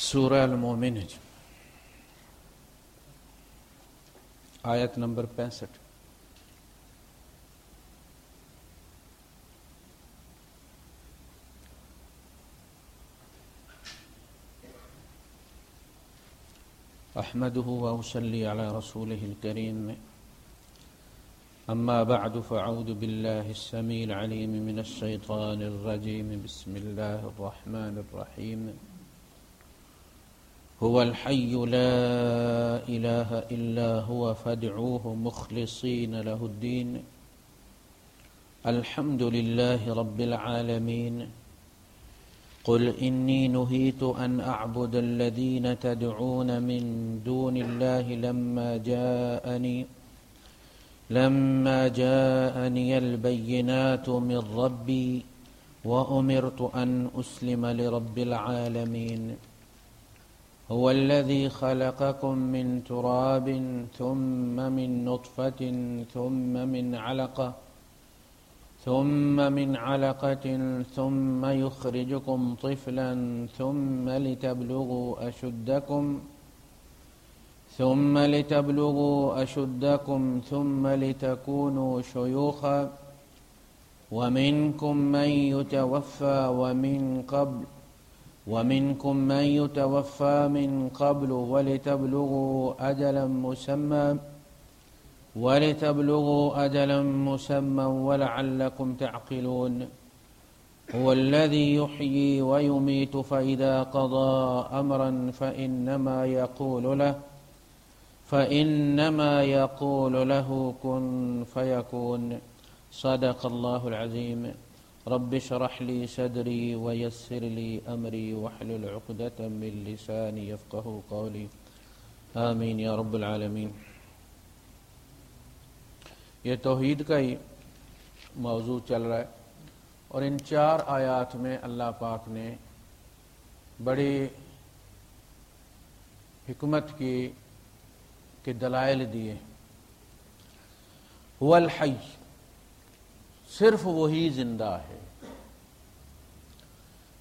سورہ المومن آیت نمبر 65۔ احمده واصلي على رسوله الكريم، اما بعد فاعوذ بالله السميع العليم من الشيطان الرجيم، بسم الله الرحمن الرحيم۔ هو الحي لا اله الا هو فادعوه مخلصين له الدين، الحمد لله رب العالمين۔ قل إني نهيت أن أعبد الذين تدعون من دون الله لما جاءني البينات من ربي وأمرت أن أسلم لرب العالمين۔ هو الذي خلقكم من تراب ثم من نطفة ثم من علقة ثم يخرجكم طفلا ثم لتبلغوا أشدكم ثم لتكونوا شيوخا، ومنكم من يتوفى من قبل ولتبلغوا أجلا مسمى ولعلكم تعقلون۔ هو الذي يحيي ويميت فإذا قضى أمرا فإنما يقول له كن فيكون۔ صدق الله العظيم۔ رب اشرح لي صدري ويسر لي أمري واحلل عقدة من لساني يفقهوا قولي، آمين يا رب العالمين۔ یہ توحید کا ہی موضوع چل رہا ہے، اور ان 4 آیات میں اللہ پاک نے بڑی حکمت کے دلائل دیے۔ هو الحی، صرف وہی زندہ ہے،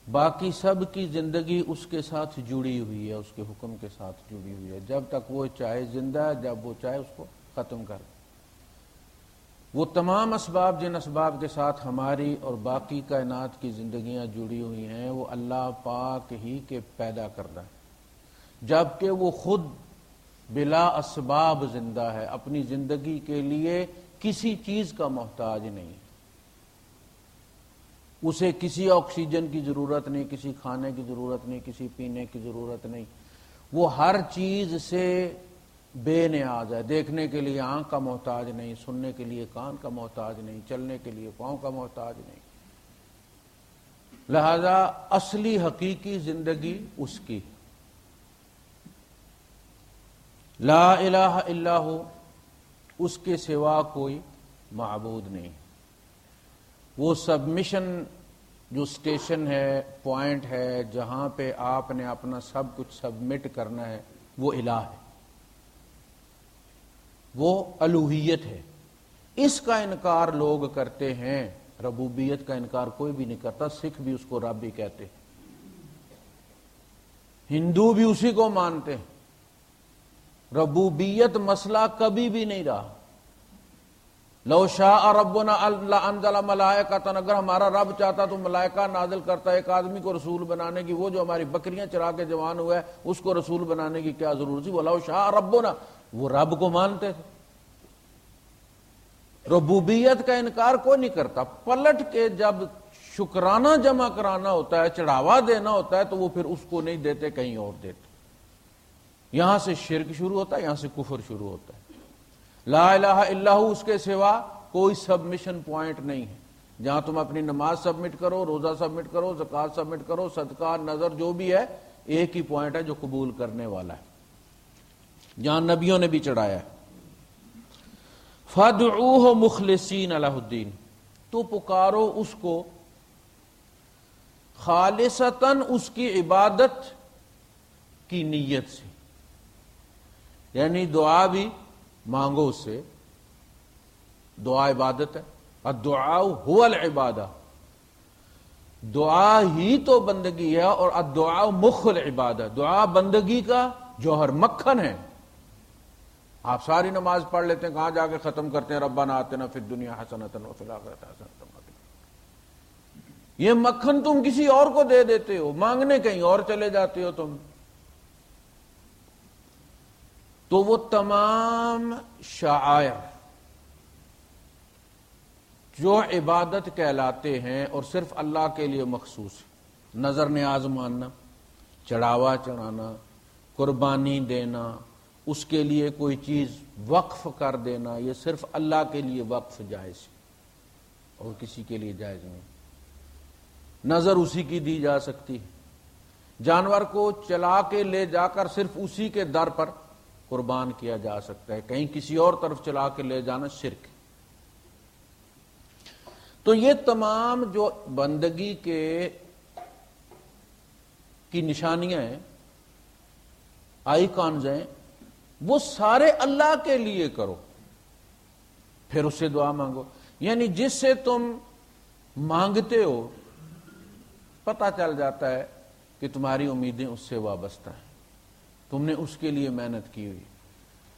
باقی سب کی زندگی اس کے ساتھ جڑی ہوئی ہے، اس کے حکم کے ساتھ جڑی ہوئی ہے۔ جب تک وہ چاہے زندہ ہے، جب وہ چاہے اس کو ختم کر دے۔ وہ تمام اسباب جن اسباب کے ساتھ ہماری اور باقی کائنات کی زندگیاں جڑی ہوئی ہیں، وہ اللہ پاک ہی کے پیدا کردہ ہے، جبکہ وہ خود بلا اسباب زندہ ہے، اپنی زندگی کے لیے کسی چیز کا محتاج نہیں۔ اسے کسی آکسیجن کی ضرورت نہیں، کسی کھانے کی ضرورت نہیں، کسی پینے کی ضرورت نہیں۔ وہ ہر چیز سے بے نیاز ہے، دیکھنے کے لیے آنکھ کا محتاج نہیں، سننے کے لیے کان کا محتاج نہیں، چلنے کے لیے پاؤں کا محتاج نہیں۔ لہذا اصلی حقیقی زندگی اس کی۔ لا الہ الا ہو، اس کے سوا کوئی معبود نہیں۔ وہ سبمیشن جو سٹیشن ہے، پوائنٹ ہے، جہاں پہ آپ نے اپنا سب کچھ سبمٹ کرنا ہے، وہ الہ ہے، وہ الوہیت ہے۔ اس کا انکار لوگ کرتے ہیں، ربوبیت کا انکار کوئی بھی نہیں کرتا۔ سکھ بھی اس کو رب ہی کہتے ہیں، ہندو بھی اسی کو مانتے ہیں۔ ربوبیت مسئلہ کبھی بھی نہیں رہا۔ لو شاء ربنا لانزل ملائکۃ، اگر ہمارا رب چاہتا تو ملائکہ نازل کرتا۔ ایک آدمی کو رسول بنانے کی، وہ جو ہماری بکریاں چرا کے جوان ہوا ہے، اس کو رسول بنانے کی کیا ضرورت تھی؟ وَلَوْ شَاءَ رَبُّنَا، وہ رب کو مانتے تھے۔ ربوبیت کا انکار کوئی نہیں کرتا۔ پلٹ کے جب شکرانہ جمع کرانا ہوتا ہے، چڑھاوا دینا ہوتا ہے، تو وہ پھر اس کو نہیں دیتے، کہیں اور دیتے۔ یہاں سے شرک شروع ہوتا ہے، یہاں سے کفر شروع ہوتا ہے۔ لا الہ الا ہو، اس کے سوا کوئی سبمیشن پوائنٹ نہیں ہے۔ جہاں تم اپنی نماز سبمٹ کرو، روزہ سبمٹ کرو، زکوٰۃ سبمٹ کرو، صدقہ، نظر، جو بھی ہے، ایک ہی پوائنٹ ہے جو قبول کرنے والا ہے، جہاں نبیوں نے بھی چڑھایا ہے۔ فَادْعُوهُ مُخْلِصِينَ لَهُ الدِّينَ، تو پکارو اس کو خالصتاً اس کی عبادت کی نیت سے، یعنی دعا بھی مانگو اس سے، دعا عبادت ہے، الدعاء هو العبادہ۔ دعا ہی تو بندگی ہے، اور الدعاء مخ العبادہ، دعا بندگی کا جوہر، مکھن ہے۔ آپ ساری نماز پڑھ لیتے ہیں، کہاں جا کے ختم کرتے ہیں ربنا آتنا فی الدنیا حسنۃ وفی الآخرۃ حسنۃ وقنا۔ یہ مکھن تم کسی اور کو دے دیتے ہو، مانگنے کہیں اور چلے جاتے ہو تم۔ تو وہ تمام شعائر جو عبادت کہلاتے ہیں اور صرف اللہ کے لیے مخصوص، نظر نیاز ماننا، چڑھاوا چڑھانا، قربانی دینا، اس کے لیے کوئی چیز وقف کر دینا، یہ صرف اللہ کے لیے وقف جائز ہے اور کسی کے لیے جائز نہیں۔ نظر اسی کی دی جا سکتی ہے، جانور کو چلا کے لے جا کر صرف اسی کے در پر قربان کیا جا سکتا ہے، کہیں کسی اور طرف چلا کے لے جانا شرک ہے۔ تو یہ تمام جو بندگی کی نشانیاں ہیں، آئیکانز ہیں، وہ سارے اللہ کے لیے کرو، پھر اس سے دعا مانگو۔ یعنی جس سے تم مانگتے ہو پتہ چل جاتا ہے کہ تمہاری امیدیں اس سے وابستہ ہیں، تم نے اس کے لیے محنت کی ہوئی۔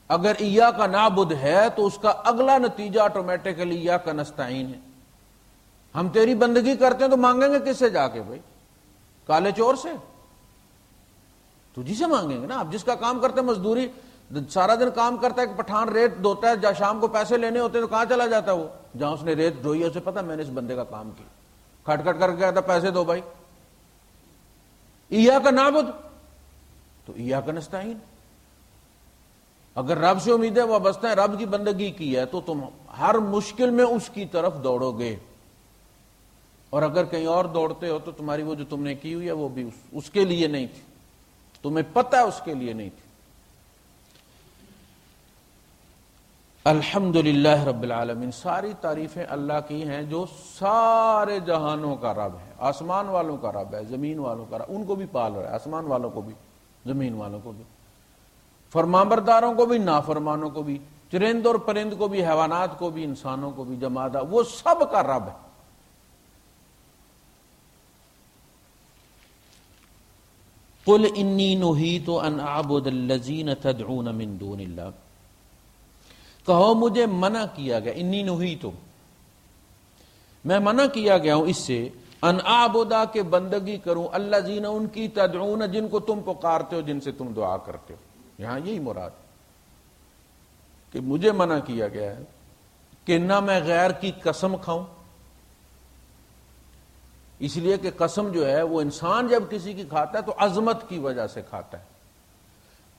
اگر ایاک نعبد ہے تو اس کا اگلا نتیجہ آٹومیٹکلی ایاک نستعین ہے۔ ہم تیری بندگی کرتے ہیں تو مانگیں گے کس سے جا کے بھائی؟ کالے چور سے؟ تجھی سے مانگیں گے نا۔ آپ جس کا کام کرتے ہیں، مزدوری سارا دن کام کرتا ہے، کہ پٹھان ریت دھوتا ہے، جہاں شام کو پیسے لینے ہوتے ہیں تو کہاں چلا جاتا ہے وہ؟ جہاں اس نے ریت دھوئی ہے اسے پتا میں نے اس بندے کا کام کیا، کھٹ کھٹ کر کے کہتا پیسے دو بھائی۔ ایاک نعبد تو ایاک نستعین۔ اگر رب سے امیدیں وابستہ ہیں، رب کی بندگی کی ہے، تو تم ہر مشکل میں اس کی طرف دوڑو گے، اور اگر کہیں اور دوڑتے ہو تو تمہاری وہ جو تم نے کی ہوئی ہے وہ بھی اس کے لیے نہیں تھی، تمہیں پتہ ہے اس کے لیے نہیں تھی۔ الحمدللہ رب العالمین، ساری تعریفیں اللہ کی ہیں جو سارے جہانوں کا رب ہے، آسمان والوں کا رب ہے، زمین والوں کا رب، ان کو بھی پال رہا ہے، آسمان والوں کو بھی، زمین والوں کو بھی، فرمانبرداروں کو بھی، نافرمانوں کو بھی، چرند اور پرند کو بھی، حیوانات کو بھی، انسانوں کو بھی، جمادات، وہ سب کا رب ہے۔ قل انی نہیت ان اعبد الذین تدعون من دون اللہ، کہو مجھے منع کیا گیا، انی نہیت، میں منع کیا گیا ہوں اس سے، ان اعبدا، کہ بندگی کروں، الذین، ان کی، تدعون، جن کو تم پکارتے ہو، جن سے تم دعا کرتے ہو۔ یہاں یہی مراد کہ مجھے منع کیا گیا ہے کہ نہ میں غیر کی قسم کھاؤں، اس لیے کہ قسم جو ہے وہ انسان جب کسی کی کھاتا ہے تو عظمت کی وجہ سے کھاتا ہے،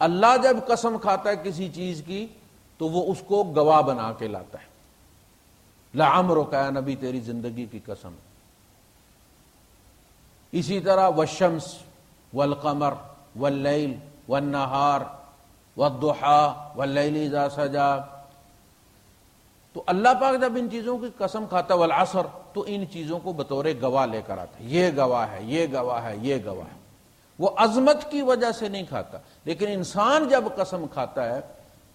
اللہ جب قسم کھاتا ہے کسی چیز کی تو وہ اس کو گواہ بنا کے لاتا ہے۔ لعمرک، اے نبی تیری زندگی کی قسم۔ اسی طرح والشمس والقمر واللیل والنہار والضحی واللیل اذا سجا، تو اللہ پاک جب ان چیزوں کی قسم کھاتا ہے، والعصر، تو ان چیزوں کو بطور گواہ لے کر آتا ہے، یہ گواہ ہے، یہ گواہ ہے، یہ گواہ ہے۔ وہ عظمت کی وجہ سے نہیں کھاتا، لیکن انسان جب قسم کھاتا ہے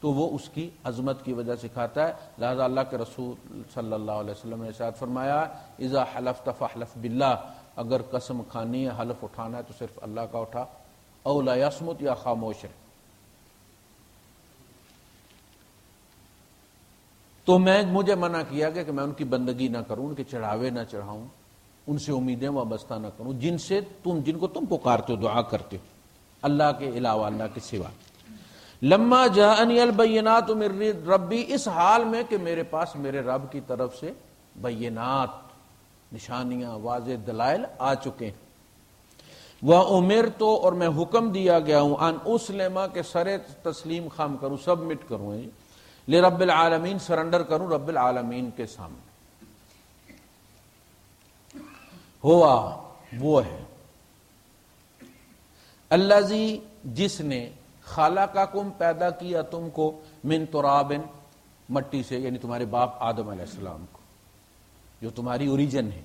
تو وہ اس کی عظمت کی وجہ سے کھاتا ہے۔ لہذا اللہ کے رسول صلی اللہ علیہ وسلم نے ارشاد فرمایا، اذا حلفت فاحلف باللہ، اگر قسم کھانی ہے، حلف اٹھانا ہے تو صرف اللہ کا اٹھا، او لا یصمت، یا خاموش ہے۔ تو مجھے منع کیا گیا کہ میں ان کی بندگی نہ کروں، ان کے چڑھاوے نہ چڑھاؤں، ان سے امیدیں وابستہ نہ کروں، جن کو تم پکارتے ہو، دعا کرتے ہو، اللہ کے علاوہ، اللہ کے سوا۔ لما جاءنی البینات من ربی، اس حال میں کہ میرے پاس میرے رب کی طرف سے بینات، نشانیاں، واضح دلائل آ چکے ہیں۔ وَأُمِرْتُ، اور میں حکم دیا گیا ہوں، ان اسلم، کہ سر تسلیم خم کروں، سبمٹ کروں، لرب العالمین، سرنڈر کروں رب العالمین کے سامنے۔ ہوا، وہ ہے، الذی، جس نے، خلقکم، پیدا کیا تم کو، من تراب، مٹی سے، یعنی تمہارے باپ آدم علیہ السلام کو، جو تمہاری اوریجن ہے،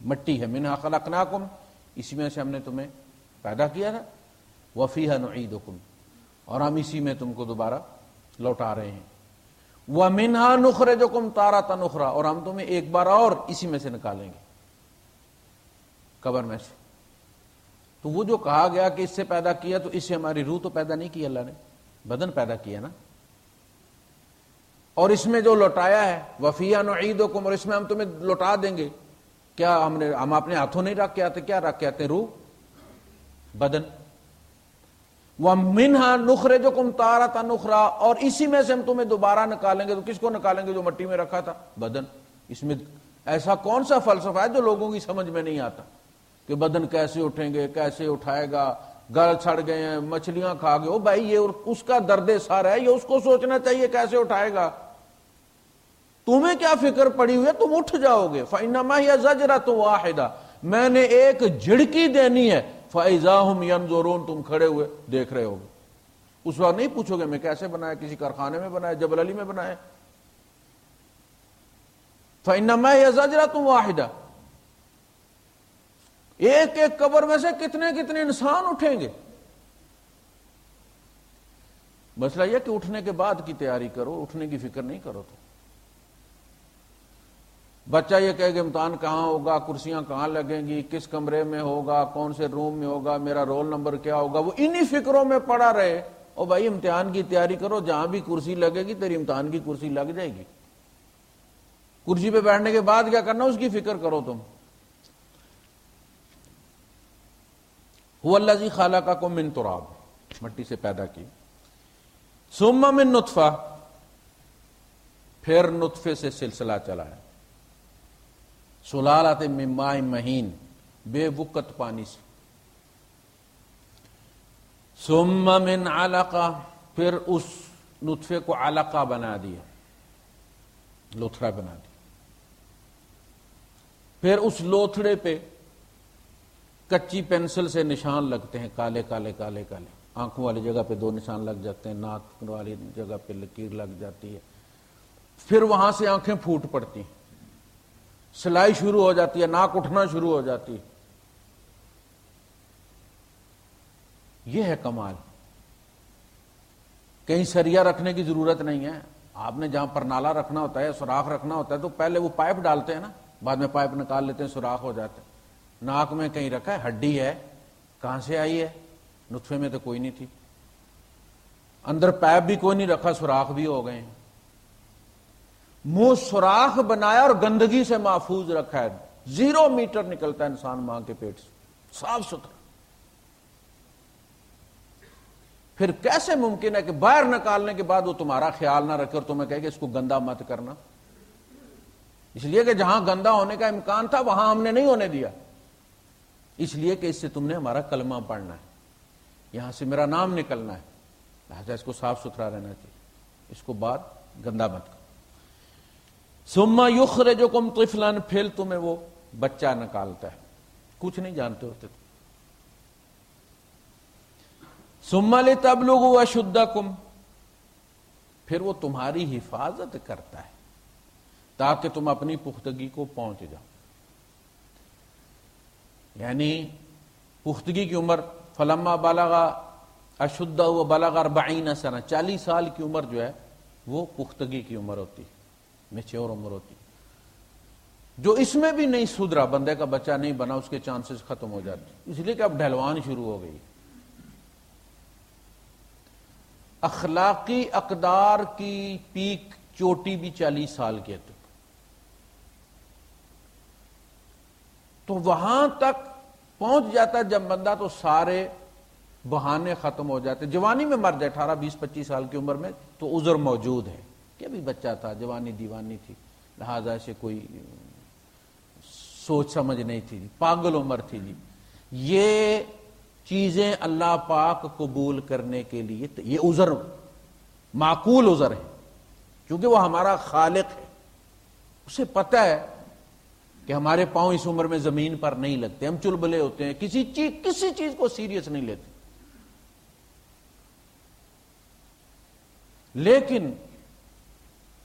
مٹی ہے، منہا خلقناکم، اسی میں سے ہم نے تمہیں پیدا کیا تھا، وفیہا نعیدکم، اور ہم اسی میں تم کو دوبارہ لوٹا رہے ہیں، ومنہا نخرجکم تارۃ اخری، اور ہم تمہیں ایک بار اور اسی میں سے نکالیں گے۔ قبر میں سے. تو وہ جو کہا گیا کہ اس سے پیدا کیا، تو اس سے ہماری روح تو پیدا نہیں کی اللہ نے، بدن پیدا کیا نا. اور اس میں جو لوٹایا ہے وَفِيهَا نُعِيدُكُمْ، اور اس میں ہم تمہیں لوٹا دیں گے. کیا ہم اپنے ہاتھوں نہیں رکھ کے آتے؟ کیا رکھ کے آتے؟ روح، بدن. وَمِنْهَا نُخْرِجُكُمْ تَارَةً أُخْرَىٰ، اور اسی میں سے ہم تمہیں دوبارہ نکالیں گے. تو کس کو نکالیں گے؟ جو مٹی میں رکھا تھا، بدن. اس میں ایسا کون سا فلسفہ ہے جو لوگوں کی سمجھ میں نہیں آتا کہ بدن کیسے اٹھیں گے، کیسے اٹھائے گا، گل چھڑ گئے ہیں، مچھلیاں کھا گئے. او بھائی یہ اس کا درد سر ہے، یہ اس کو سوچنا چاہیے کیسے اٹھائے گا. تمہیں کیا فکر پڑی ہوئی ہے؟ تم اٹھ جاؤ گے. فَإِنَّمَا هِيَ زَجْرَةٌ وَاحِدَةٌ، میں نے ایک جھڑکی دینی ہے. فَإِذَا هُمْ يَنظُرُونَ، تم کھڑے ہوئے دیکھ رہے ہوگے. اس وقت نہیں پوچھو گے میں کیسے بنایا، کسی کارخانے میں بنایا، جبل علی میں بنایا. فَإِنَّمَا هِيَ زَجْرَةٌ وَاحِدَةٌ، ایک ایک قبر میں سے کتنے کتنے انسان اٹھیں گے. مسئلہ یہ کہ اٹھنے کے بعد کی تیاری کرو، اٹھنے کی فکر نہیں کرو. تو بچہ یہ کہے کہ امتحان کہاں ہوگا، کرسیاں کہاں لگیں گی، کس کمرے میں ہوگا، کون سے روم میں ہوگا، میرا رول نمبر کیا ہوگا، وہ انہی فکروں میں پڑا رہے. اور بھائی امتحان کی تیاری کرو، جہاں بھی کرسی لگے گی تیری امتحان کی کرسی لگ جائے گی. کرسی پہ بیٹھنے کے بعد کیا کرنا، اس کی فکر کرو. تم هو الذی خلقکم من تراب، مٹی سے پیدا کی. ثم من نطفہ، پھر نطفے سے سلسلہ چلا ہے. سلالۃ من ماء مہین، بے وقت پانی سے. ثم من علقہ، پھر اس نطفے کو علقہ بنا دیا، لوتھڑا بنا دیا. پھر اس لوتھڑے پہ کچی پینسل سے نشان لگتے ہیں، کالے کالے کالے کالے. آنکھوں والی جگہ پہ 2 نشان لگ جاتے ہیں، ناک والی جگہ پہ لکیر لگ جاتی ہے. پھر وہاں سے آنکھیں پھوٹ پڑتی ہیں، سلائی شروع ہو جاتی ہے، ناک اٹھنا شروع ہو جاتی ہے. یہ ہے کمال. کہیں سریا رکھنے کی ضرورت نہیں ہے. آپ نے جہاں پر نالا رکھنا ہوتا ہے، سوراخ رکھنا ہوتا ہے، تو پہلے وہ پائپ ڈالتے ہیں نا، بعد میں پائپ نکال لیتے ہیں، سوراخ ہو جاتے ہیں. ناک میں کہیں رکھا ہے، ہڈی ہے، کہاں سے آئی ہے؟ نطفے میں تو کوئی نہیں تھی. اندر پائپ بھی کوئی نہیں رکھا، سوراخ بھی ہو گئے ہیں. منہ سوراخ بنایا اور گندگی سے محفوظ رکھا ہے. 0 میٹر نکلتا ہے انسان ماں کے پیٹ سے، صاف ستھرا. پھر کیسے ممکن ہے کہ باہر نکالنے کے بعد وہ تمہارا خیال نہ رکھے اور تمہیں کہے کہ اس کو گندا مت کرنا؟ اس لیے کہ جہاں گندا ہونے کا امکان تھا وہاں ہم نے نہیں ہونے دیا. اس لیے کہ اس سے تم نے ہمارا کلمہ پڑھنا ہے، یہاں سے میرا نام نکلنا ہے، لہذا اس کو صاف ستھرا رہنا چاہیے، اس کو بعد گندا مت کرو. ثم یخرجکم طفلا، پھر تمہیں وہ بچہ نکالتا ہے، کچھ نہیں جانتے ہوتے. ثم لتبلغوا اشدکم، پھر وہ تمہاری حفاظت کرتا ہے تاکہ تم اپنی پختگی کو پہنچ جاؤ. یعنی پختگی کی عمر، فلما بلغ اشدہ وبلغ 40 سنہ، 40 سال کی عمر جو ہے وہ پختگی کی عمر ہوتی ہے، میچور عمر ہوتی. جو اس میں بھی نہیں سدھرا، بندے کا بچہ نہیں بنا، اس کے چانسز ختم ہو جاتے، اس لیے کہ اب ڈھلوان شروع ہو گئی. اخلاقی اقدار کی پیک چوٹی بھی 40 سال کی ہے. تو وہاں تک پہنچ جاتا ہے جب بندہ تو سارے بہانے ختم ہو جاتے. جوانی میں مر جائے 18 20 25 سال کی عمر میں تو عذر موجود ہے کہ ابھی بچہ تھا، جوانی دیوانی تھی، لہذا اسے کوئی سوچ سمجھ نہیں تھی، پاگل عمر تھی. جی یہ چیزیں اللہ پاک قبول کرنے کے لیے یہ عذر معقول عذر ہے، کیونکہ وہ ہمارا خالق ہے. اسے پتہ ہے کہ ہمارے پاؤں اس عمر میں زمین پر نہیں لگتے، ہم چلبلے ہوتے ہیں، کسی چیز کو سیریس نہیں لیتے. لیکن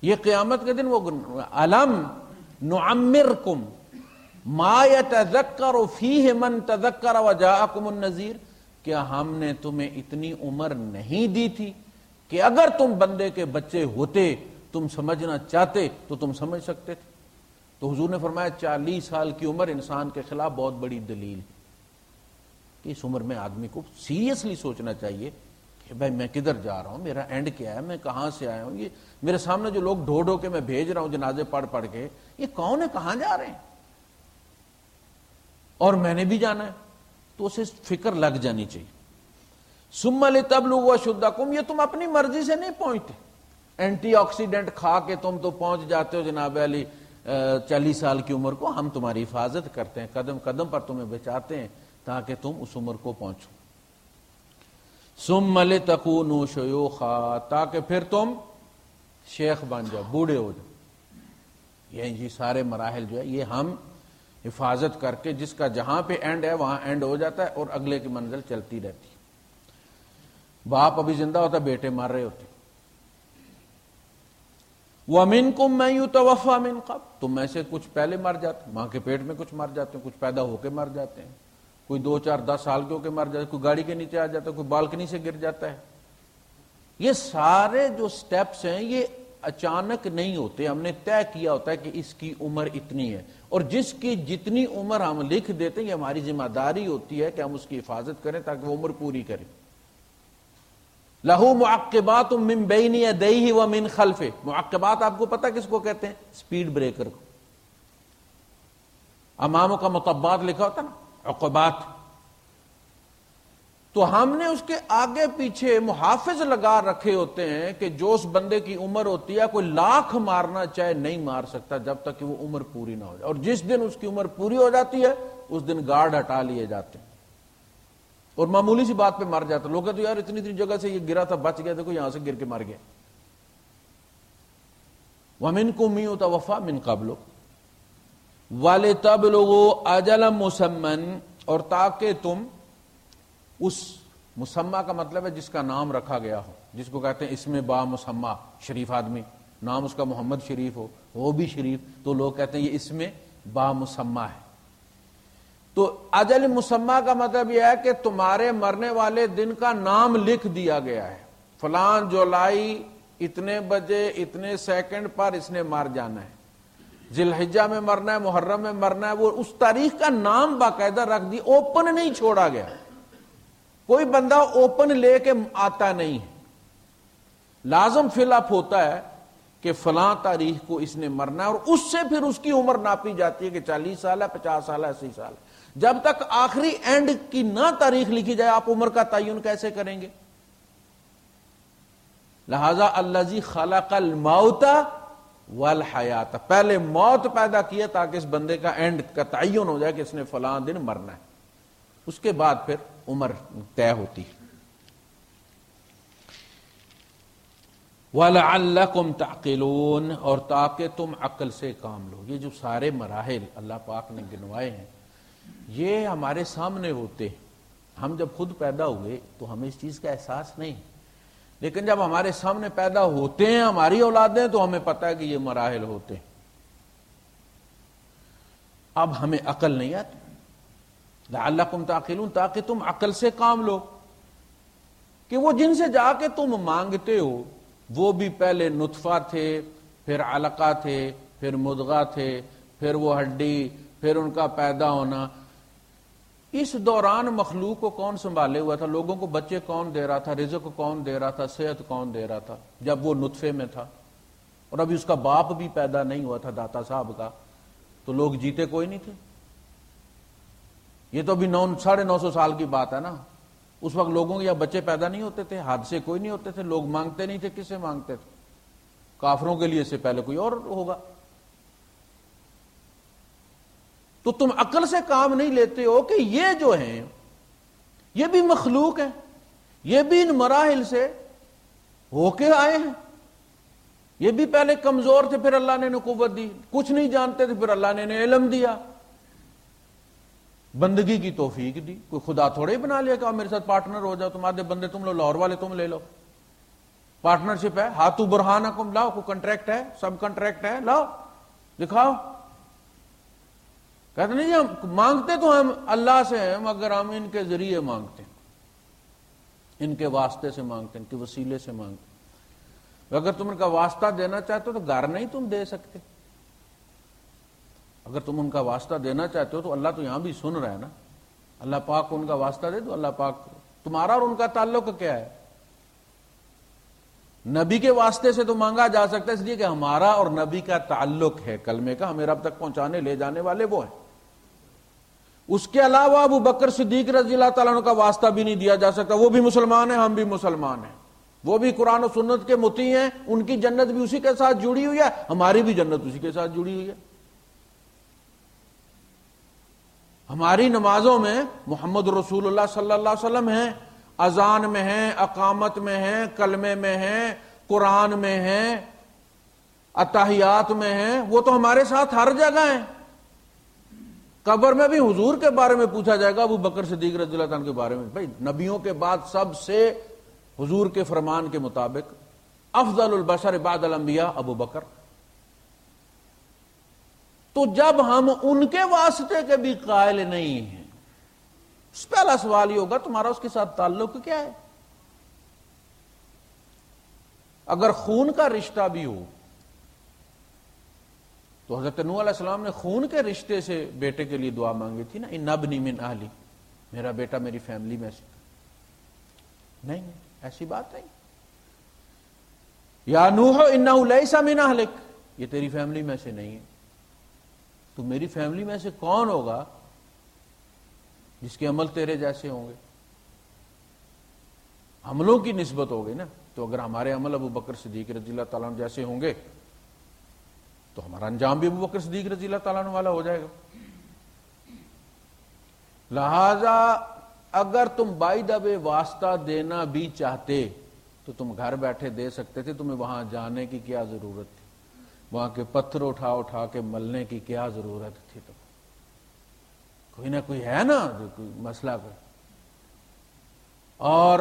یہ قیامت کے دن وہ علم نعمرکم ما یتذکر فیہ من تذکر وجاءکم النذیر، کیا ہم نے تمہیں اتنی عمر نہیں دی تھی کہ اگر تم بندے کے بچے ہوتے، تم سمجھنا چاہتے تو تم سمجھ سکتے تھے. تو حضور نے فرمایا 40 سال کی عمر انسان کے خلاف بہت بڑی دلیل ہے کہ اس عمر میں آدمی کو سیریسلی سوچنا چاہیے کہ بھائی میں کدھر جا رہا ہوں، میرا اینڈ کیا ہے، میں کہاں سے آیا ہوں، یہ میرے سامنے جو لوگ ڈھو ڈھو کے میں بھیج رہا ہوں جنازے پڑھ پڑھ کے، یہ کون ہے، کہاں جا رہے ہیں، اور میں نے بھی جانا ہے، تو اسے فکر لگ جانی چاہیے۔ ثم لتبلغوا اشدکم، یہ تم اپنی مرضی سے نہیں پہنچتے، اینٹی آکسیڈنٹ کھا کے تم تو پہنچ جاتے ہو جناب علی 40 سال کی عمر کو، ہم تمہاری حفاظت کرتے ہیں، قدم قدم پر تمہیں بچاتے ہیں تاکہ تم اس عمر کو پہنچو۔ ثم لتکونوا شیوخا، تاکہ پھر تم شیخ بن جاؤ، بوڑھے ہو جاؤ۔ یہ سارے مراحل جو ہے یہ ہم حفاظت کر کے، جس کا جہاں پہ اینڈ ہے وہاں اینڈ ہو جاتا ہے اور اگلے کی منزل چلتی رہتی ہے۔ باپ ابھی زندہ ہوتا، بیٹے مر رہے ہوتے۔ وَمِنْكُمْ مَنْ يُتَوَفَّى مِنْ قَبْلُ، تم میں سے کچھ پہلے مر جاتے، ماں کے پیٹ میں کچھ مر جاتے ہیں، کچھ پیدا ہو کے مر جاتے ہیں، کوئی 2 4 10 سال کے ہو کے مر جاتا ہے، کوئی گاڑی کے نیچے آ جاتا ہے، کوئی بالکنی سے گر جاتا ہے۔ یہ سارے جو سٹیپس ہیں یہ اچانک نہیں ہوتے، ہم نے طے کیا ہوتا ہے کہ اس کی عمر اتنی ہے، اور جس کی جتنی عمر ہم لکھ دیتے ہیں یہ ہماری ذمہ داری ہوتی ہے کہ ہم اس کی حفاظت کریں تاکہ وہ عمر پوری کریں۔ لہو معقبات من بین یدیہ ومن خلفہ، معقبات آپ کو پتہ کس کو کہتے ہیں؟ سپیڈ بریکر کو۔ اماموں کا مطبات لکھا ہوتا نا، عقبات، تو ہم نے اس کے آگے پیچھے محافظ لگا رکھے ہوتے ہیں کہ جو اس بندے کی عمر ہوتی ہے کوئی لاکھ مارنا چاہے نہیں مار سکتا جب تک کہ وہ عمر پوری نہ ہو جائے، اور جس دن اس کی عمر پوری ہو جاتی ہے اس دن گارڈ ہٹا لیے جاتے ہیں، اور معمولی سی بات پہ مر جاتا۔ لوگ کہتے ہیں یار اتنی جگہ سے یہ گرا تھا بچ گیا، دیکھو یہاں سے گر کے مر گیا۔ وَمِنْكُمْ مَن يُتَوَفَّى مِنْ قَبْلُ وَلِتَبْلُغُوا أَجَلًا مُّسَمًّى، اور تاکہ تم اس مسمہ کا مطلب ہے جس کا نام رکھا گیا ہو، جس کو کہتے ہیں اسم با مسمہ، شریف آدمی، نام اس کا محمد شریف ہو، وہ بھی شریف، تو لوگ کہتے ہیں یہ اسم با مسمہ ہے۔ تو اجل مسمہ کا مطلب یہ ہے کہ تمہارے مرنے والے دن کا نام لکھ دیا گیا ہے، فلان جولائی اتنے بجے اتنے سیکنڈ پر اس نے مر جانا ہے، ذی الحجہ میں مرنا ہے، محرم میں مرنا ہے، وہ اس تاریخ کا نام باقاعدہ رکھ دی، اوپن نہیں چھوڑا گیا۔ کوئی بندہ اوپن لے کے آتا نہیں ہے، لازم فل اپ ہوتا ہے کہ فلاں تاریخ کو اس نے مرنا ہے، اور اس سے پھر اس کی عمر ناپی جاتی ہے کہ 40 سال ہے، 50 سال ہے، 80 سال ہے۔ جب تک آخری اینڈ کی نہ تاریخ لکھی جائے آپ عمر کا تعین کیسے کریں گے؟ لہذا الذی خلق الموت والحیات، پہلے موت پیدا کیا تاکہ اس بندے کا اینڈ کا تعین ہو جائے کہ اس نے فلاں دن مرنا ہے، اس کے بعد پھر عمر طے ہوتی۔ وَلَعَلَّكُمْ تَعْقِلُونَ، اور تاکہ تم عقل سے کام لو۔ یہ جو سارے مراحل اللہ پاک نے گنوائے ہیں یہ ہمارے سامنے ہوتے ہیں، ہم جب خود پیدا ہوئے تو ہمیں اس چیز کا احساس نہیں، لیکن جب ہمارے سامنے پیدا ہوتے ہیں ہماری اولادیں تو ہمیں پتہ ہے کہ یہ مراحل ہوتے ہیں۔ اب ہمیں عقل نہیں آتی، لعلکم تعقلون، تاکہ تم عقل سے کام لو، کہ وہ جن سے جا کے تم مانگتے ہو وہ بھی پہلے نطفہ تھے، پھر علقہ تھے، پھر مضغہ تھے، پھر وہ ہڈی، پھر ان کا پیدا ہونا۔ اس دوران مخلوق کو کون سنبھالے ہوا تھا؟ لوگوں کو بچے کون دے رہا تھا؟ رزق کون دے رہا تھا؟ صحت کون دے رہا تھا جب وہ نطفے میں تھا؟ اور ابھی اس کا باپ بھی پیدا نہیں ہوا تھا داتا صاحب کا، تو لوگ جیتے کوئی نہیں تھے۔ یہ تو ابھی 950 سال کی بات ہے نا، اس وقت لوگوں کے یا بچے پیدا نہیں ہوتے تھے، حادثے کوئی نہیں ہوتے تھے، لوگ مانگتے نہیں تھے، کس سے مانگتے تھے؟ کافروں کے لیے اس سے پہلے کوئی اور ہوگا۔ تو تم عقل سے کام نہیں لیتے ہو کہ یہ جو ہیں یہ بھی مخلوق ہیں، یہ بھی ان مراحل سے ہو کے آئے ہیں، یہ بھی پہلے کمزور تھے، پھر اللہ نے انہیں قوت دی، کچھ نہیں جانتے تھے، پھر اللہ نے انہیں علم دیا، بندگی کی توفیق دی۔ کوئی خدا تھوڑے ہی بنا لیا کہ میرے ساتھ پارٹنر ہو جاؤ، تمہارے بندے تم لو، لاہور والے تم لے لو، پارٹنرشپ ہے، ہاتھو برہانکم، لاؤ، کوئی کنٹریکٹ ہے، سب کنٹریکٹ ہے، لاؤ دکھاؤ۔ کہتے نہیں جی ہم مانگتے تو ہم اللہ سے ہیں مگر ہم ان کے ذریعے مانگتے ہیں، ان کے واسطے سے مانگتے ہیں، ان کے وسیلے سے مانگتے ہیں۔ اگر تم ان کا واسطہ دینا چاہتے ہو تو گھر نہیں تم دے سکتے، اگر تم ان کا واسطہ دینا چاہتے ہو تو اللہ تو یہاں بھی سن رہا ہے نا. اللہ پاک کو ان کا واسطہ دے دو. اللہ پاک تمہارا اور ان کا تعلق کیا ہے؟ نبی کے واسطے سے تو مانگا جا سکتا ہے، اس لیے کہ ہمارا اور نبی کا تعلق ہے کلمے کا، ہمیں رب تک پہنچانے لے جانے والے وہ ہیں. اس کے علاوہ ابو بکر صدیق رضی اللہ تعالیٰ عنہ کا واسطہ بھی نہیں دیا جا سکتا. وہ بھی مسلمان ہیں، ہم بھی مسلمان ہیں، وہ بھی قرآن و سنت کے مطیع ہیں، ان کی جنت بھی اسی کے ساتھ جڑی ہوئی ہے، ہماری بھی جنت اسی کے ساتھ جڑی ہوئی ہے. ہماری نمازوں میں محمد رسول اللہ صلی اللہ علیہ وسلم ہیں، اذان میں ہیں، اقامت میں ہیں، کلمے میں ہیں، قرآن میں ہیں، اتحیات میں ہیں، وہ تو ہمارے ساتھ ہر جگہ ہیں. قبر میں بھی حضور کے بارے میں پوچھا جائے گا، ابو بکر صدیق رضی اللہ عنہ کے بارے میں. بھائی نبیوں کے بعد سب سے حضور کے فرمان کے مطابق افضل البشر بعد الانبیاء ابو بکر. تو جب ہم ان کے واسطے کے بھی قائل نہیں ہیں، پہلا سوال یہ ہوگا تمہارا اس کے ساتھ تعلق کیا ہے؟ اگر خون کا رشتہ بھی ہو تو حضرت نوح علیہ السلام نے خون کے رشتے سے بیٹے کے لیے دعا مانگی تھی نا، ان ابنی من اہلی، میرا بیٹا میری فیملی میں سے. نہیں ایسی بات نہیں. یا نوح انہ لیس من اہلک، یہ تیری فیملی میں سے نہیں ہے. تو میری فیملی میں سے کون ہوگا جس کے عمل تیرے جیسے ہوں گے؟ عملوں کی نسبت ہوگی نا. تو اگر ہمارے عمل ابو بکر صدیق رضی اللہ تعالیٰ عنہ جیسے ہوں گے تو ہمارا انجام بھی ابو بکر صدیق رضی اللہ تعالیٰ عنہ والا ہو جائے گا. لہذا اگر تم بائی دا وے واسطہ دینا بھی چاہتے تو تم گھر بیٹھے دے سکتے تھے. تمہیں وہاں جانے کی کیا ضرورت تھی؟ وہاں کے پتھر اٹھا اٹھا کے ملنے کی کیا ضرورت تھی؟ تو کوئی نہ کوئی ہے نا جو کوئی مسئلہ کوئی. اور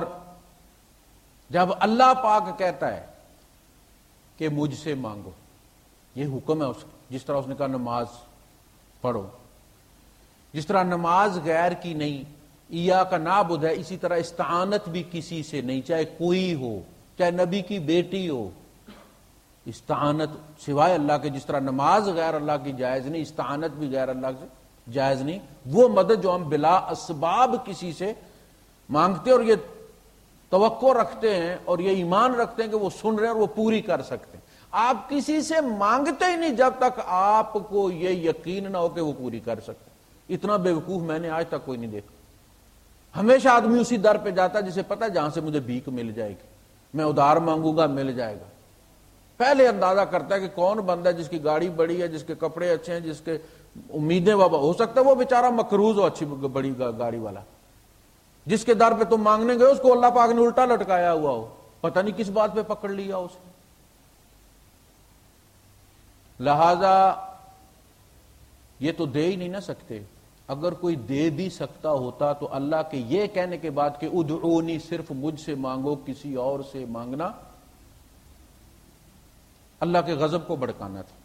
جب اللہ پاک کہتا ہے کہ مجھ سے مانگو، یہ حکم ہے اس کا. جس طرح اس نے کہا نماز پڑھو، جس طرح نماز غیر کی نہیں، ایاک نعبد ہے، اسی طرح استعانت بھی کسی سے نہیں، چاہے کوئی ہو، چاہے نبی کی بیٹی ہو. استعانت سوائے اللہ کے، جس طرح نماز غیر اللہ کی جائز نہیں، استعانت بھی غیر اللہ سے جائز نہیں. وہ مدد جو ہم بلا اسباب کسی سے مانگتے اور یہ توقع رکھتے ہیں اور یہ ایمان رکھتے ہیں کہ وہ سن رہے ہیں اور وہ پوری کر سکتے ہیں. آپ کسی سے مانگتے ہی نہیں جب تک آپ کو یہ یقین نہ ہو کہ وہ پوری کر سکتے. اتنا بے وقوف میں نے آج تک کوئی نہیں دیکھا. ہمیشہ آدمی اسی در پہ جاتا ہے جسے پتا ہے جہاں سے مجھے بھیک مل جائے گی، میں ادھار مانگوں گا مل جائے گا. پہلے اندازہ کرتا ہے کہ کون بندہ ہے جس کی گاڑی بڑی ہے، جس کے کپڑے اچھے ہیں، جس کے امیدیں بابا، ہو سکتا ہے وہ بیچارہ مقروض ہو اچھی بڑی گاڑی والا. جس کے در پہ تم مانگنے گئے اس کو اللہ پاک نے الٹا لٹکایا ہوا ہو، پتہ نہیں کس بات پہ پکڑ لیا اسے. لہذا یہ تو دے ہی نہیں نہ سکتے. اگر کوئی دے بھی سکتا ہوتا تو اللہ کے یہ کہنے کے بعد کہ ادعونی، صرف مجھ سے مانگو، کسی اور سے مانگنا اللہ کے غضب کو بھڑکانا تھا.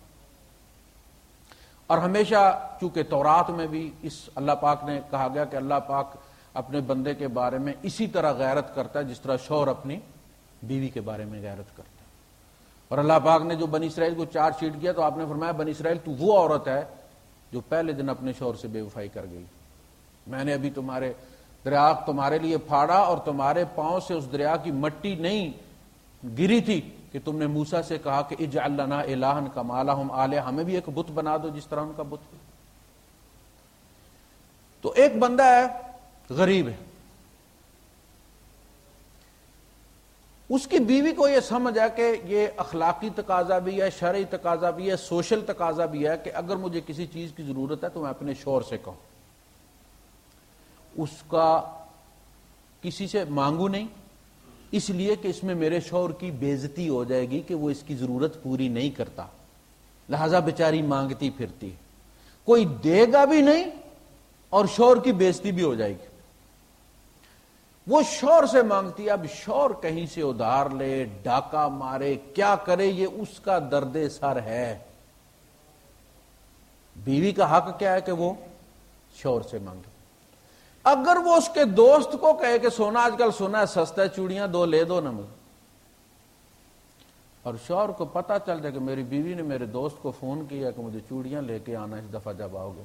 اور ہمیشہ چونکہ تورات میں بھی اس اللہ پاک نے کہا گیا کہ اللہ پاک اپنے بندے کے بارے میں اسی طرح غیرت کرتا ہے جس طرح شوہر اپنی بیوی کے بارے میں غیرت کرتا ہے. اور اللہ پاک نے جو بنی اسرائیل کو چارج شیٹ کیا تو آپ نے فرمایا بنی اسرائیل تو وہ عورت ہے جو پہلے دن اپنے شوہر سے بے وفائی کر گئی. میں نے ابھی تمہارے دریا تمہارے لیے پھاڑا اور تمہارے پاؤں سے اس دریا کی مٹی نہیں گری تھی کہ تم نے موسیٰ سے کہا کہ اجعل لنا الہا کما لہم آلہہ، ہمیں بھی ایک بت بنا دو جس طرح ان کا بت. تو ایک بندہ ہے غریب ہے، اس کی بیوی کو یہ سمجھ ہے کہ یہ اخلاقی تقاضا بھی ہے، شرعی تقاضا بھی ہے، سوشل تقاضا بھی ہے کہ اگر مجھے کسی چیز کی ضرورت ہے تو میں اپنے شوہر سے کہوں. اس کا کسی سے مانگوں نہیں اس لیے کہ اس میں میرے شوہر کی بے عزتی ہو جائے گی کہ وہ اس کی ضرورت پوری نہیں کرتا، لہذا بیچاری مانگتی پھرتی. کوئی دے گا بھی نہیں اور شوہر کی بے عزتی بھی ہو جائے گی. وہ شوہر سے مانگتی ہے. اب شوہر کہیں سے ادھار لے، ڈاکہ مارے، کیا کرے، یہ اس کا درد سر ہے. بیوی کا حق کیا ہے کہ وہ شوہر سے مانگے. اگر وہ اس کے دوست کو کہے کہ سونا آج کل سونا ہے سستا ہے، چوڑیاں دو لے دو نا مجھے، اور شوہر کو پتہ چل جائے کہ میری بیوی نے میرے دوست کو فون کیا کہ مجھے چوڑیاں لے کے آنا اس دفعہ جب آؤ گے،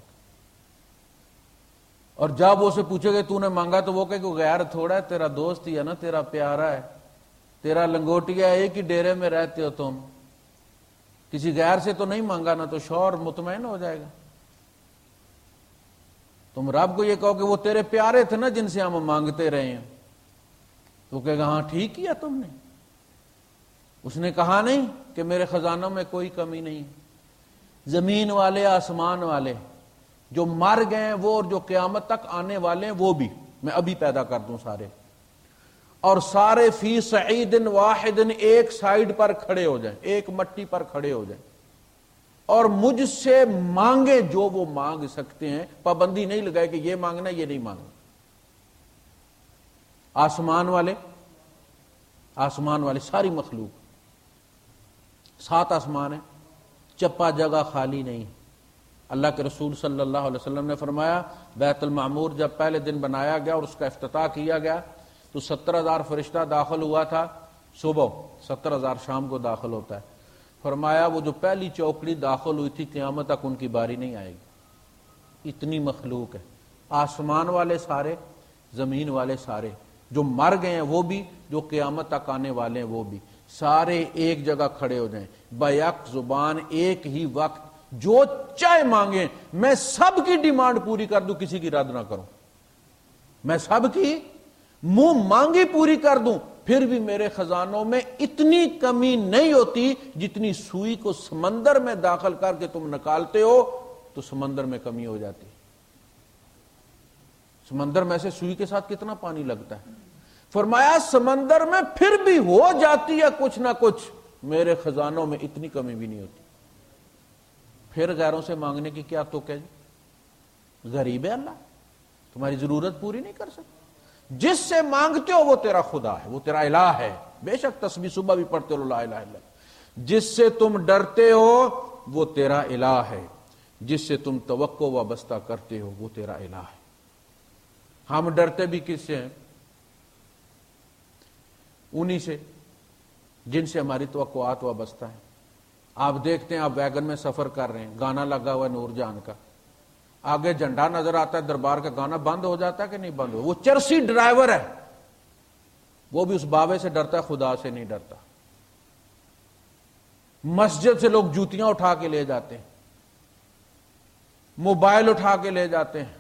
اور جب وہ اسے پوچھے گا تو نے مانگا تو وہ کہے کہ غیر تھوڑا ہے، تیرا دوست ہی ہے نا، تیرا پیارا ہے، تیرا لنگوٹیا، ایک ہی ڈیرے میں رہتے ہو تم، کسی غیر سے تو نہیں مانگا نا، تو شوہر مطمئن ہو جائے گا۔ تم رب کو یہ کہو کہ وہ تیرے پیارے تھے نا جن سے ہم مانگتے رہے ہیں، تو کہے گا ہاں ٹھیک کیا تم نے۔ اس نے کہا نہیں کہ میرے خزانوں میں کوئی کمی نہیں، زمین والے آسمان والے جو مر گئے ہیں وہ، اور جو قیامت تک آنے والے ہیں وہ بھی میں ابھی پیدا کر دوں سارے، اور سارے فی صعید واحد ایک سائیڈ پر کھڑے ہو جائیں، ایک مٹی پر کھڑے ہو جائیں، اور مجھ سے مانگے جو وہ مانگ سکتے ہیں، پابندی نہیں لگائے کہ یہ مانگنا یہ نہیں مانگنا۔ آسمان والے ساری مخلوق، 7 آسمان ہیں، چپا جگہ خالی نہیں۔ اللہ کے رسول صلی اللہ علیہ وسلم نے فرمایا بیت المعمور جب پہلے دن بنایا گیا اور اس کا افتتاح کیا گیا تو 70,000 فرشتہ داخل ہوا تھا صبح، 70,000 شام کو داخل ہوتا ہے۔ فرمایا وہ جو پہلی چوکڑی داخل ہوئی تھی قیامت تک ان کی باری نہیں آئے گی، اتنی مخلوق ہے۔ آسمان والے سارے، زمین والے سارے، جو مر گئے ہیں وہ بھی، جو قیامت تک آنے والے ہیں وہ بھی، سارے ایک جگہ کھڑے ہو جائیں، بیک زبان، ایک ہی وقت، جو چاہے مانگیں، میں سب کی ڈیمانڈ پوری کر دوں، کسی کی رد نہ کروں، میں سب کی منہ مانگی پوری کر دوں، پھر بھی میرے خزانوں میں اتنی کمی نہیں ہوتی جتنی سوئی کو سمندر میں داخل کر کے تم نکالتے ہو تو سمندر میں کمی ہو جاتی۔ سمندر میں سے سوئی کے ساتھ کتنا پانی لگتا ہے، فرمایا سمندر میں پھر بھی ہو جاتی ہے کچھ نہ کچھ، میرے خزانوں میں اتنی کمی بھی نہیں ہوتی۔ پھر غیروں سے مانگنے کی کیا تو کہ غریب ہے اللہ، تمہاری ضرورت پوری نہیں کر سکتا۔ جس سے مانگتے ہو وہ تیرا خدا ہے، وہ تیرا الہ ہے، بے شک تسبیح صبح بھی پڑھتے رہو لا الہ الا اللہ۔ جس سے تم ڈرتے ہو وہ تیرا الہ ہے، جس سے تم توقع وابستہ کرتے ہو وہ تیرا الہ ہے۔ ہم ڈرتے بھی کس سے ہیں؟ انہی سے جن سے ہماری توقعات وابستہ ہیں۔ آپ دیکھتے ہیں آپ ویگن میں سفر کر رہے ہیں، گانا لگا ہوا ہے نور جہاں کا، آگے جھنڈا نظر آتا ہے دربار کا، گانا بند ہو جاتا ہے کہ نہیں بند ہو؟ وہ چرسی ڈرائیور ہے، وہ بھی اس بابے سے ڈرتا ہے، خدا سے نہیں ڈرتا۔ مسجد سے لوگ جوتیاں اٹھا کے لے جاتے ہیں، موبائل اٹھا کے لے جاتے ہیں۔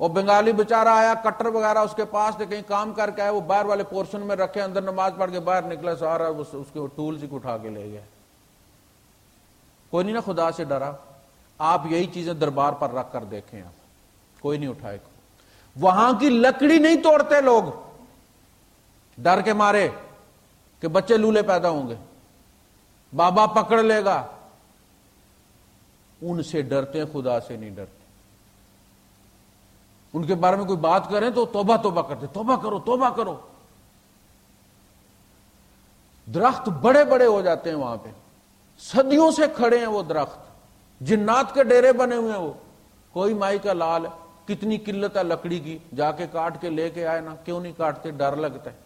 وہ بنگالی بیچارہ آیا کٹر وغیرہ اس کے پاس تھے، کہیں کام کر کے آیا، وہ باہر والے پورشن میں رکھے، اندر نماز پڑھ کے باہر نکلا، سارا اس کے ٹولز ہی اٹھا کے لے گیا۔ کوئی نہیں نا خدا سے ڈرا۔ آپ یہی چیزیں دربار پر رکھ کر دیکھیں، آپ کوئی نہیں اٹھائے گا۔ وہاں کی لکڑی نہیں توڑتے لوگ ڈر کے مارے کہ بچے لولے پیدا ہوں گے، بابا پکڑ لے گا، ان سے ڈرتے ہیں، خدا سے نہیں ڈرتے۔ ان کے بارے میں کوئی بات کریں تو توبہ توبہ کرتے، توبہ کرو توبہ کرو۔ درخت بڑے بڑے ہو جاتے ہیں وہاں پہ، صدیوں سے کھڑے ہیں وہ درخت، جنات کے ڈیرے بنے ہوئے ہیں وہ، کوئی مائی کا لال ہے، کتنی قلت ہے لکڑی کی، جا کے کاٹ کے لے کے آئے نا، کیوں نہیں کاٹتے؟ ڈر لگتا ہے،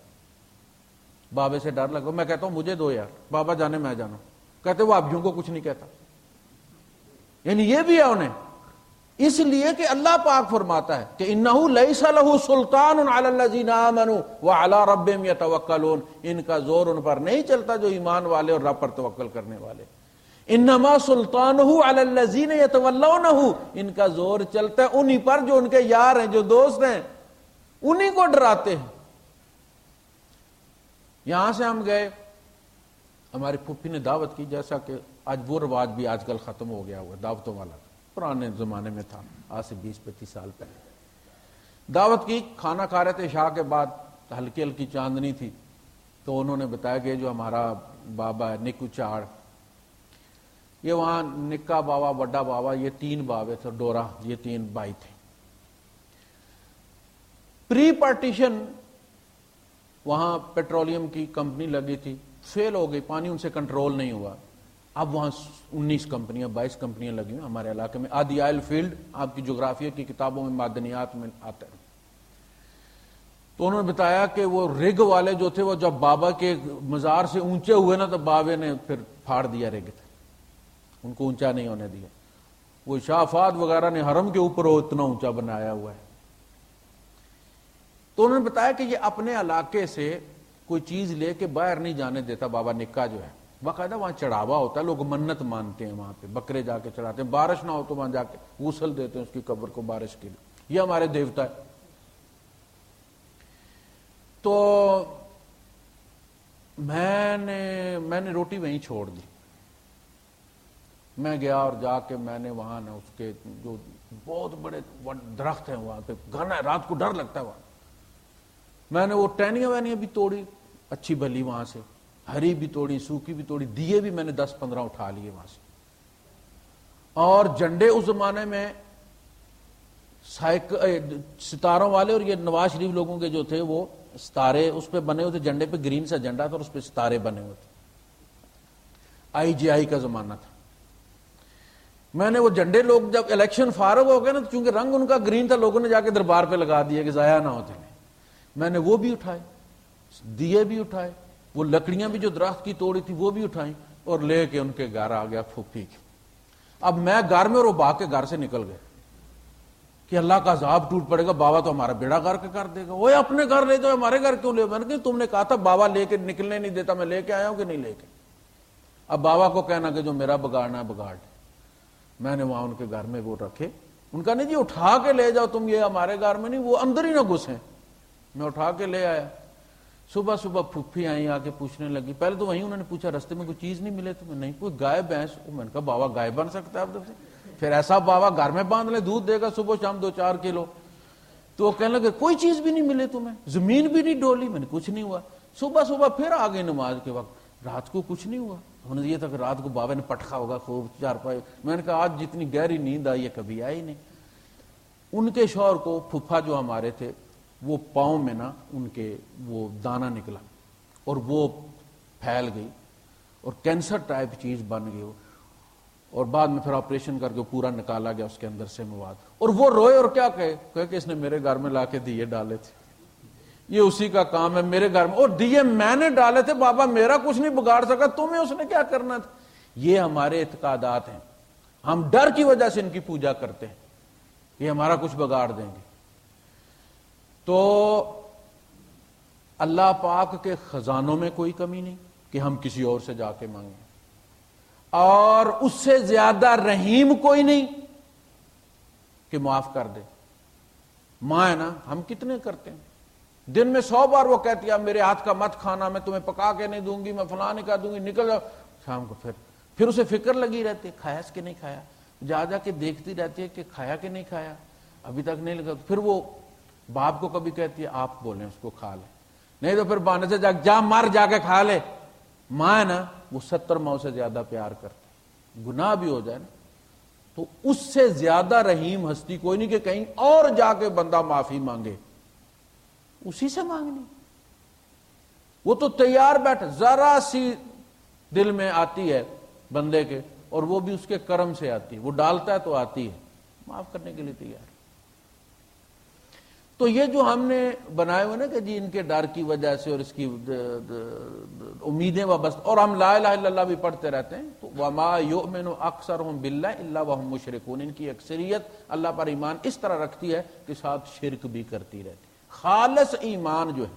بابے سے ڈر لگتا۔ میں کہتا ہوں مجھے دو یار، بابا جانے میں جانا، کہتے وہ ابھیوں کو کچھ نہیں کہتا، یعنی یہ بھی ہے انہیں، اس لیے کہ اللہ پاک فرماتا ہے کہ انہو لیس لہ سلطان علی الذین آمنوا وعلی ربہم یتوکلون، ان کا زور ان پر نہیں چلتا جو ایمان والے اور رب پر توکل کرنے والے۔ انما سلطانہ علی الذین یتولونہ، ان کا زور چلتا ہے انہی پر جو ان کے یار ہیں، جو دوست ہیں، انہی کو ڈراتے ہیں۔ یہاں سے ہم گئے، ہماری پھپھی نے دعوت کی، جیسا کہ آج وہ رواج بھی آج کل ختم ہو گیا ہوا، دعوتوں والا پرانے زمانے میں تھا، آج سے 20-25 سال پہلے دعوت کی، کھانا کھا رہے تھے عشاء کے بعد، ہلکی ہلکی چاندنی تھی، تو انہوں نے بتایا کہ جو ہمارا بابا ہے نکو چاڑ، یہ وہاں نکا بابا، بڑا بابا، یہ 3 بابے تھے، ڈورا، یہ 3 بھائی تھے۔ پری پارٹیشن وہاں پیٹرولیم کی کمپنی لگی تھی، فیل ہو گئی، پانی ان سے کنٹرول نہیں ہوا، اب وہاں 19 کمپنیاں 22 کمپنیاں لگی ہیں ہمارے علاقے میں، آدھی آئل فیلڈ، آپ کی جغرافیہ کی کتابوں میں معدنیات میں آتا ہے۔ تو انہوں نے بتایا کہ وہ رگ والے جو تھے وہ جب بابا کے مزار سے اونچے ہوئے نا تو بابے نے پھر پھاڑ دیا رگ تھے، ان کو اونچا نہیں ہونے دیا. وہ شافات وغیرہ نے حرم کے اوپر وہ اتنا اونچا بنایا ہوا ہے. تو انہوں نے بتایا کہ یہ اپنے علاقے سے کوئی چیز لے کے باہر نہیں جانے دیتا بابا نکا جو ہے. باقاعدہ وہاں چڑھاوا ہوتا ہے، لوگ منت مانتے ہیں، وہاں پہ بکرے جا کے چڑھاتے ہیں، بارش نہ ہو تو وہاں جا کے غسل دیتے ہیں اس کی قبر کو بارش کے لیے. یہ ہمارے دیوتا ہے. تو میں نے روٹی وہیں چھوڑ دی. میں گیا اور جا کے میں نے وہاں نا اس کے جو بہت بڑے درخت ہیں وہاں پہ، گھنا ہے، رات کو ڈر لگتا ہے وہاں. میں نے وہ ٹہنیاں وینیاں بھی توڑی اچھی بھلی وہاں سے، ہری بھی توڑی، سوکھی بھی توڑی، دیے بھی میں نے 10-15 اٹھا لیے وہاں سے. اور جھنڈے اس زمانے میں ستاروں والے، اور یہ نواز شریف لوگوں کے جو تھے وہ ستارے اس پہ بنے ہوئے تھے، جھنڈے پہ گرین سا جھنڈا تھا اور اس پہ ستارے بنے ہوئے تھے. IGI کا زمانہ تھا. میں نے وہ جھنڈے، لوگ جب الیکشن فارغ ہو گئے نا، چونکہ رنگ ان کا گرین تھا، لوگوں نے جا کے دربار پہ لگا دیا کہ ضائع نہ ہوتے. میں نے وہ بھی اٹھائے، دیے بھی اٹھائے، وہ لکڑیاں بھی جو درخت کی توڑی تھی وہ بھی اٹھائیں، اور لے کے ان کے گھر آ گیا پھوپھی کے. اب میں گھر میں، اور وہ با کے گھر سے نکل گئے کہ اللہ کا عذاب ٹوٹ پڑے گا، بابا تو ہمارا بیڑا گھر کے کر دے گا. وہ اپنے گھر لے جاؤ، ہمارے گھر کیوں لے؟ میں نے کہا تم نے کہا تھا بابا لے کے نکلنے نہیں دیتا، میں لے کے آیا ہوں کہ نہیں لے کے. اب بابا کو کہنا کہ جو میرا بگاڑنا ہے بگاڑ. میں نے وہاں ان کے گھر میں وہ رکھے. ان کا نہیں جی اٹھا کے لے جاؤ تم، یہ ہمارے گھر میں نہیں، وہ اندر ہی نہ گھسیں. میں اٹھا کے لے آیا. صبح صبح پھوپھی آئی، آ کے پوچھنے لگی. پہلے تو وہیں انہوں نے پوچھا رستے میں کوئی چیز نہیں ملے تمہیں؟ نہیں. کوئی گائے بھینس؟ میں نے کہا بابا گائے بن سکتا ہے اب سے؟ پھر ایسا بابا گھر میں باندھ لے، دودھ دے گا صبح شام 2-4 کلو. تو وہ کہنے لگے کوئی چیز بھی نہیں ملے تمہیں، زمین بھی نہیں ڈولی؟ میں نے کچھ نہیں ہوا. صبح صبح پھر آ گئی نماز کے وقت، رات کو کچھ نہیں ہوا. انہوں نے یہ تھا کہ رات کو بابا نے پٹخا ہوگا خوب چارپائی. میں نے کہا آج جتنی گہری نیند آئی ہے کبھی آئی نہیں. ان کے شوہر کو، پھپھا جو ہمارے تھے، وہ پاؤں میں نا ان کے وہ دانہ نکلا اور وہ پھیل گئی اور کینسر ٹائپ چیز بن گئی. اور بعد میں پھر آپریشن کر کے پورا نکالا گیا اس کے اندر سے مواد. اور وہ روئے اور کیا کہے کہ اس نے میرے گھر میں لا کے دیے ڈالے تھے، یہ اسی کا کام ہے میرے گھر میں، اور دیے میں نے ڈالے تھے، بابا میرا کچھ نہیں بگاڑ سکا، تمہیں اس نے کیا کرنا تھا. یہ ہمارے اعتقادات ہیں. ہم ڈر کی وجہ سے ان کی پوجا کرتے ہیں، یہ ہمارا کچھ بگاڑ دیں گے. تو اللہ پاک کے خزانوں میں کوئی کمی نہیں کہ ہم کسی اور سے جا کے مانگیں، اور اس سے زیادہ رحیم کوئی نہیں کہ معاف کر دے. ماں ہے نا، ہم کتنے کرتے ہیں، دن میں 100 بار وہ کہتی ہے میرے ہاتھ کا مت کھانا، میں تمہیں پکا کے نہیں دوں گی، میں فلاں نہیں کر دوں گی، نکل جاؤ. شام کو پھر اسے فکر لگی رہتی ہے کھایا کہ نہیں کھایا، جا کے دیکھتی رہتی ہے کہ کھایا کہ نہیں کھایا، ابھی تک نہیں لگا. پھر وہ باپ کو کبھی کہتی ہے آپ بولیں اس کو کھا لے، نہیں تو پھر بہانے سے جا مر جا کے کھا لے. ماں ہے نا، وہ 70 ماؤں سے زیادہ پیار کرتی. گناہ بھی ہو جائے نا تو اس سے زیادہ رحیم ہستی کوئی نہیں کہ کہیں اور جا کے بندہ معافی مانگے، اسی سے مانگنی. وہ تو تیار بیٹھا، ذرا سی دل میں آتی ہے بندے کے، اور وہ بھی اس کے کرم سے آتی ہے، وہ ڈالتا ہے تو آتی ہے، معاف کرنے کے لیے تیار. تو یہ جو ہم نے بنائے ہوئے نا کہ جی ان کے ڈر کی وجہ سے اور اس کی امیدیں وابستہ، اور ہم لا الہ الا اللہ بھی پڑھتے رہتے ہیں، تو وما یؤمن اکثرهم باللہ الا وهم مشرکون، ان کی اکثریت اللہ پر ایمان اس طرح رکھتی ہے کہ ساتھ شرک بھی کرتی رہتی. خالص ایمان جو ہے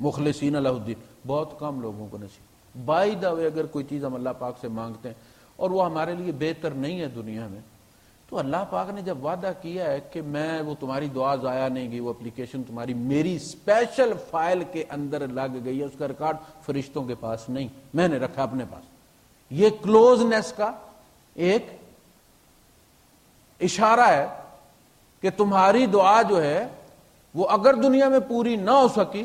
مخلصین لہ الدین بہت کم لوگوں کو نصیب. بائی دا وے اگر کوئی چیز ہم اللہ پاک سے مانگتے ہیں اور وہ ہمارے لیے بہتر نہیں ہے دنیا میں، تو اللہ پاک نے جب وعدہ کیا ہے کہ میں وہ تمہاری دعا ضائع نہیں گئی، وہ اپلیکیشن تمہاری میری اسپیشل فائل کے اندر لگ گئی ہے، اس کا ریکارڈ فرشتوں کے پاس نہیں، میں نے رکھا اپنے پاس. یہ کلوزنس کا ایک اشارہ ہے کہ تمہاری دعا جو ہے وہ اگر دنیا میں پوری نہ ہو سکی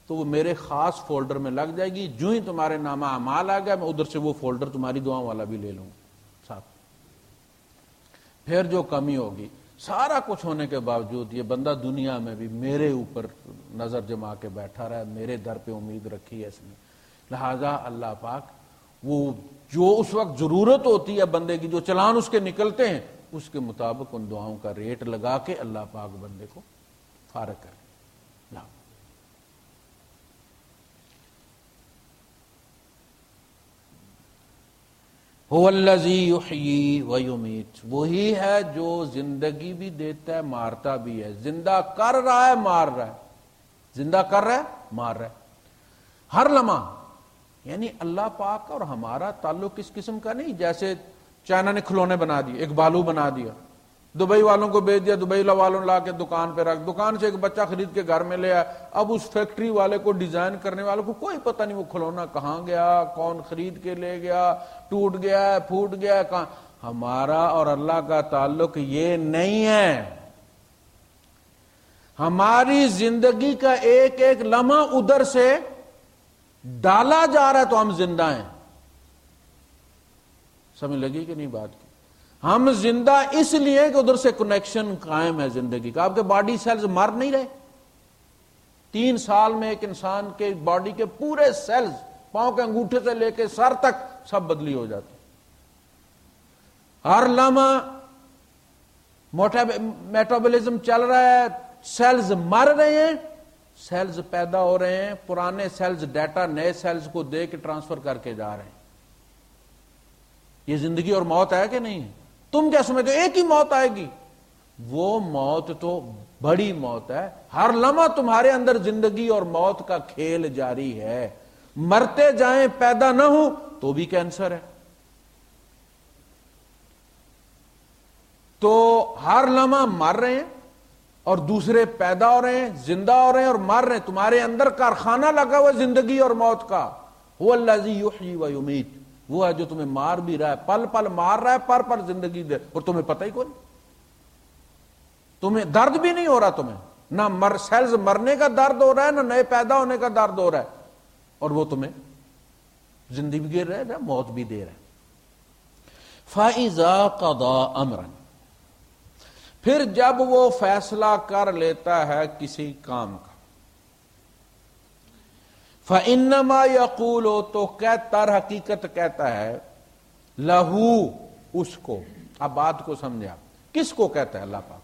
تو وہ میرے خاص فولڈر میں لگ جائے گی. جو ہی تمہارے نامہ اعمال آ گیا میں ادھر سے وہ فولڈر تمہاری دعاؤں والا بھی لے لوں ساتھ. پھر جو کمی ہوگی، سارا کچھ ہونے کے باوجود یہ بندہ دنیا میں بھی میرے اوپر نظر جما کے بیٹھا رہا ہے، میرے در پہ امید رکھی ہے اس نے، لہذا اللہ پاک وہ جو اس وقت ضرورت ہوتی ہے بندے کی، جو چلان اس کے نکلتے ہیں، اس کے مطابق ان دعاؤں کا ریٹ لگا کے اللہ پاک بندے کو فارغ کرے. هو الذی یحیی و یمیت، وہی ہے جو زندگی بھی دیتا ہے مارتا بھی ہے، زندہ کر رہا ہے مار رہا ہے، زندہ کر رہا ہے مار رہا ہے ہر لمحہ۔ یعنی اللہ پاک اور ہمارا تعلق اس قسم کا نہیں جیسے چائنا نے کھلونے بنا دیے، ایک بالو بنا دیا، دبئی والوں کو بیچ دیا، دبئی والوں لا کے دکان پہ رکھ، دکان سے ایک بچہ خرید کے گھر میں لے آیا، اب اس فیکٹری والے کو ڈیزائن کرنے والے کو کوئی پتہ نہیں وہ کھلونا کہاں گیا، کون خرید کے لے گیا، ٹوٹ گیا ہے پھوٹ گیا ہے کہاں۔ ہمارا اور اللہ کا تعلق یہ نہیں ہے۔ ہماری زندگی کا ایک ایک لمحہ ادھر سے ڈالا جا رہا ہے تو ہم زندہ ہیں۔ سمجھ لگی کہ نہیں بات کی؟ ہم زندہ اس لیے کہ ادھر سے کنیکشن قائم ہے زندگی کا۔ آپ کے باڈی سیلز مر نہیں رہے۔ 3 سال میں ایک انسان کے باڈی کے پورے سیلز، پاؤں کے انگوٹھے سے لے کے سر تک سب بدلی ہو جاتی۔ ہر لمحہ میٹابولزم چل رہا ہے، سیلز مر رہے ہیں، سیلز پیدا ہو رہے ہیں، پرانے سیلز ڈیٹا نئے سیلز کو دے کے ٹرانسفر کر کے جا رہے ہیں۔ یہ زندگی اور موت ہے کہ نہیں؟ تم کیا سمجھتے ہو ایک ہی موت آئے گی؟ وہ موت تو بڑی موت ہے۔ ہر لمحہ تمہارے اندر زندگی اور موت کا کھیل جاری ہے۔ مرتے جائیں پیدا نہ ہو تو بھی کینسر ہے۔ تو ہر لمحہ مر رہے ہیں اور دوسرے پیدا ہو رہے ہیں، زندہ ہو رہے ہیں اور مر رہے ہیں۔ تمہارے اندر کارخانہ لگا ہوا زندگی اور موت کا۔ هو الذی یحیی و یمیت، وہ ہے جو تمہیں مار بھی رہا ہے، پل پل مار رہا ہے، پر پر زندگی دے، اور تمہیں پتہ ہی کوئی نہیں۔ تمہیں درد بھی نہیں ہو رہا، تمہیں نہ سیلز مرنے کا درد ہو رہا ہے، نہ نئے پیدا ہونے کا درد ہو رہا ہے، اور وہ تمہیں زندگی بھی دے رہا ہے، موت بھی دے رہا ہے۔ فَإِذَا قَضَى أَمْرًا، پھر جب وہ فیصلہ کر لیتا ہے کسی کام کا، فَإِنَّمَا يَقُولُ، تو کہتا حقیقت کہتا ہے، لَهُ، اس کو۔ اب بات کو سمجھا، کس کو کہتا ہے؟ اللہ پاک۔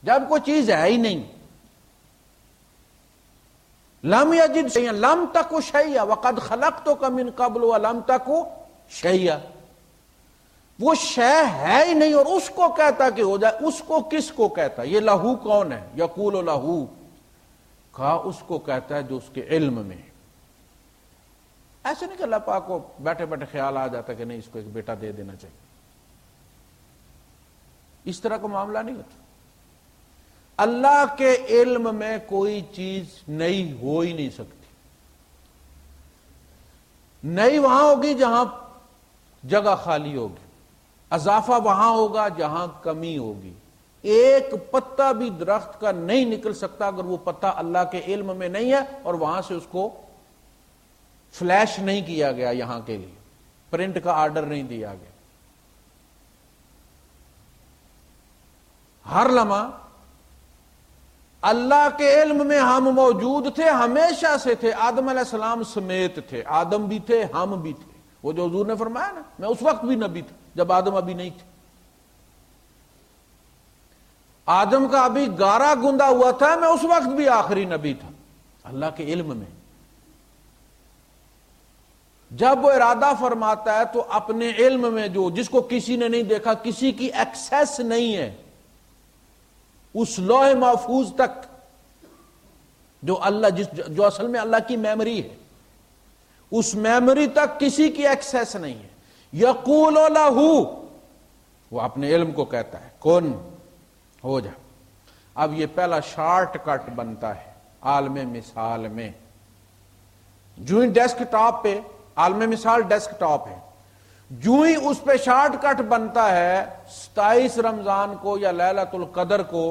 جب کوئی چیز ہے ہی نہیں، لم یجد شیئا لم تک شیئا وقد خلقتک من قبل ولم تک شیئا، وہ شے ہے ہی نہیں اور اس کو کہتا کہ ہو جائے۔ اس کو کس کو کہتا ہے؟ یہ لہو کون ہے؟ یقول لہو، کہا اس کو کہتا ہے جو اس کے علم میں۔ ایسے نہیں کہ اللہ پاک کو بیٹھے بیٹھے خیال آ جاتا کہ نہیں اس کو ایک بیٹا دے دینا چاہیے، اس طرح کا معاملہ نہیں ہوتا۔ اللہ کے علم میں کوئی چیز نئی ہو ہی نہیں سکتی۔ نئی وہاں ہوگی جہاں جگہ خالی ہوگی، اضافہ وہاں ہوگا جہاں کمی ہوگی۔ ایک پتا بھی درخت کا نہیں نکل سکتا اگر وہ پتا اللہ کے علم میں نہیں ہے اور وہاں سے اس کو فلیش نہیں کیا گیا، یہاں کے لیے پرنٹ کا آرڈر نہیں دیا گیا۔ ہر لمحہ اللہ کے علم میں ہم موجود تھے، ہمیشہ سے تھے، آدم علیہ السلام سمیت تھے، آدم بھی تھے، ہم بھی تھے۔ وہ جو حضور نے فرمایا نا، میں اس وقت بھی نبی تھا جب آدم ابھی نہیں تھے۔ آدم کا ابھی گارا گندا ہوا تھا، میں اس وقت بھی آخری نبی تھا، اللہ کے علم میں۔ جب وہ ارادہ فرماتا ہے تو اپنے علم میں جو جس کو کسی نے نہیں دیکھا، کسی کی ایکسیس نہیں ہے اس لوح محفوظ تک، جو اللہ جو اصل میں اللہ کی میموری ہے، اس میموری تک کسی کی ایکسیس نہیں ہے۔ یقول لہ، وہ اپنے علم کو کہتا ہے کن، ہو جا۔ اب یہ پہلا شارٹ کٹ بنتا ہے عالم مثال میں۔ جو ہی ڈیسک ٹاپ پہ عالم مثال ڈیسک ٹاپ ہے، جو ہی اس پہ شارٹ کٹ بنتا ہے 27 رمضان کو یا لیلۃ القدر کو،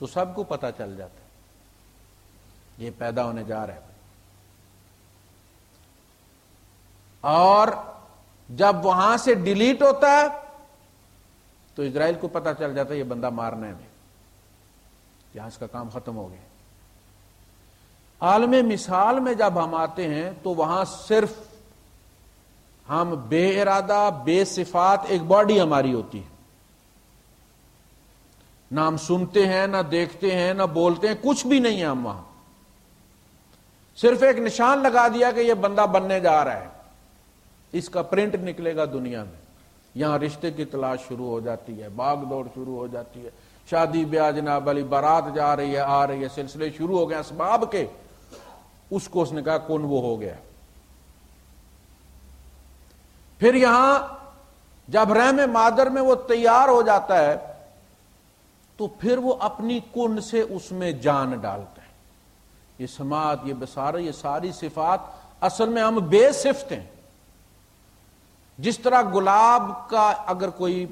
تو سب کو پتہ چل جاتا ہے یہ پیدا ہونے جا رہا ہے۔ اور جب وہاں سے ڈیلیٹ ہوتا ہے تو اسرائیل کو پتہ چل جاتا ہے یہ بندہ مارنا ہے، یہاں اس کا کام ختم ہو گیا۔ عالم مثال میں جب ہم آتے ہیں تو وہاں صرف ہم بے ارادہ، بے صفات، ایک باڈی ہماری ہوتی ہے، نہ ہم سنتے ہیں، نہ دیکھتے ہیں، نہ بولتے ہیں، کچھ بھی نہیں ہے ہم وہاں۔ صرف ایک نشان لگا دیا کہ یہ بندہ بننے جا رہا ہے، اس کا پرنٹ نکلے گا دنیا میں. یہاں رشتے کی تلاش شروع ہو جاتی ہے, بھاگ دوڑ شروع ہو جاتی ہے, شادی بیاہ جناب علی, بارات جا رہی ہے, آ رہی ہے, سلسلے شروع ہو گئے اسباب کے. اس کو اس نے کہا کن وہ ہو گیا. پھر یہاں جب رحم مادر میں وہ تیار ہو جاتا ہے تو پھر وہ اپنی کن سے اس میں جان ڈالتا ہے. یہ سماعت, یہ بصارت, یہ ساری صفات اصل میں ہم بے صفت ہیں. جس طرح گلاب کا اگر کوئی